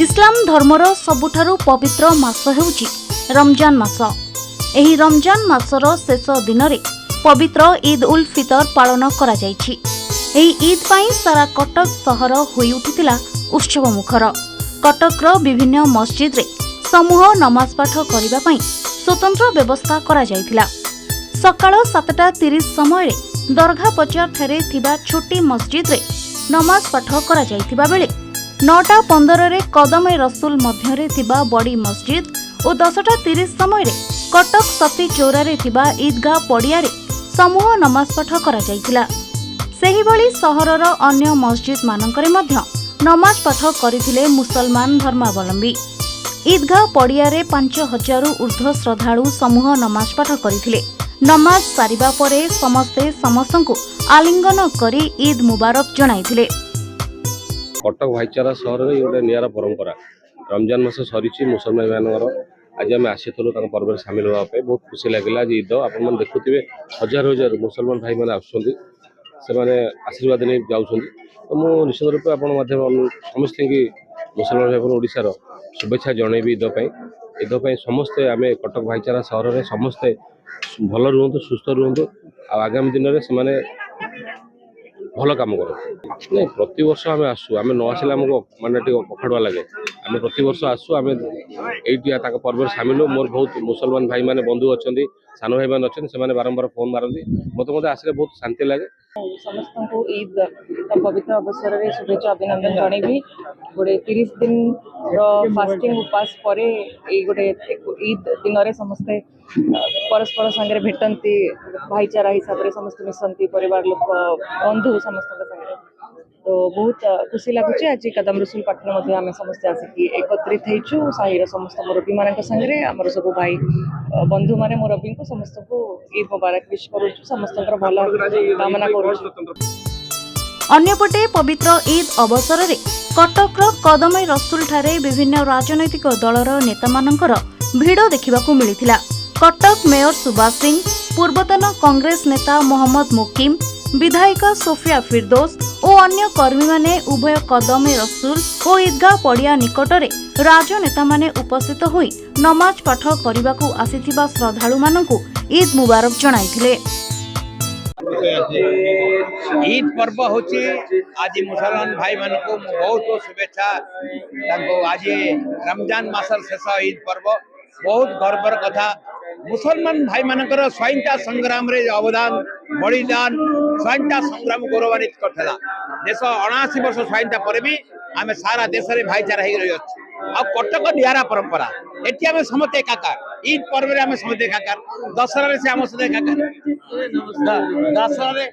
इस्लाम धर्मर सबुठारु पवित्र मास हेउची रमजान मास। एही रमजान मासर शेष दिन रे पवित्र ईद उल फितर पालन करा जायछि। एही ईद पई सारा कटक सहर होई उठितिला उत्सव मुखर। कटकर विभिन्न मस्जिद रे समूह नमाज पाठ करिबा पई स्वतंत्र व्यवस्था करा जायतिला। सकाळ 7:30 समय रे दरगाह बजार ठारे थिबा छोटी मस्जिद रे नमाज पाठ करा जायतिबा बेले 9:15 रे कदमे रसूल मध्यरे थिबा बड़ी मस्जिद और 10:30 समय रे कटक सती चौरा रे थिबा ईदगाह पड़िया रे समूह नमाज पाठ करा जायतिला। सेही भली सहरर अन्य मस्जिद मानकरे मध्य नमाज पाठ करिथिले मुसलमान धर्मावलंबी। ईदगाह पड़िया रे 5000 ऊर्ध्व श्रद्धालु समूह नमाज पाठ करिथिले। नमाज सारिबा परे समस्ते समस्तंकु आलिंगन करी ईद मुबारक जणाइथिले। कटक भाईचारा सहर में गोटे निरा परंपरा रमजान मास सरी मुसलमान मानकर आज आम आसीलु पर्व सामिल होगापी बहुत खुशी लगे। आज ईद आप देखुए हजार हजार मुसलमान भाई मैंने आसुँचे आशीर्वाद नहीं जाऊँ। तो मुझे निश्चित रूप समस्त मुसलमान भाई ओडार शुभेच्छा जनइबी ईद समस्ते आम कटक भाईचारा सहर में समस्ते भल रुहतु सुस्थ रुहतु आगामी दिन में भल कम कर नहीं प्रति वर्ष आम आसू आम न आसिले आमको मानने पखाड़ुआ लगे। आम प्रति वर्ष आसू आम ये पर्व सामिल हो। मोर बहुत मुसलमान भाई मैंने बंधु अच्छा सान भाई मैंने अच्छे से बारंबार फोन मारती मत आसिले बहुत शांति लगे। समस्त को ईद पवित्र अवसर में शुभेच्छा अभिनंदन जनइबी। गोटे 30 दिन फास्टिंग उपास पर गोटे ईद दिन में समस्ते परस्पर संगे भेटती भाईचारा हिसाब से समस्त मिसंती परिवार लोक बंधु समस्त संगे तो बहुत खुशी लगुच। आज कदम रसूल पाटन आम समस्ते आसिक एकत्रित होइछु साहिर समस्त मुरब्बी मान संगे आमर सब भाई बंधु माने मुरब्बी को समस्त को ईद मुबारक विश करूछु। समस्त भल कामना करूछु। अन्यपटे पवित्र ईद अवसर रे कटकर कदमे रसूल ठारे विभिन्न राजनैतिक दलर नेता मानकर भिड़ देखिबाकू मिलिथिला। कटक मेयर सुभाष सिंह, पूर्वतन कांग्रेस नेता मोहम्मद मुकीम, विधायिका सोफिया फिरदौस और अन्य कर्मी माने उभय कदमे रसूल और ईदगाह पड़िया निकटरे राजनेता माने उपस्थित होई नमाज पाठ करिबाकू आसिथिबा श्रद्धालु मानकू ईद मुबारक जणाइथिले। ईद पर्व होची आज मुसलमान भाई मान को बहुत शुभेच्छा। आज रमजान मासर शेष ईद पर्व बहुत गर्वर कथा। मुसलमान भाई मानकर स्वाधीनता संग्राम रे अवदान बलिदान स्वाधीनता संग्राम गौरवान्वित करथिला। देश 79 वर्ष स्वाधीनता पर भी आम सारा देश में भाईचारा हो रही अच्छे। आ कटक निरा परंपरा एटी आम समस्त एकाकार ईद पर्व आम समस्त एकाकार दशहरा से आम सहित एकाकार दशहरा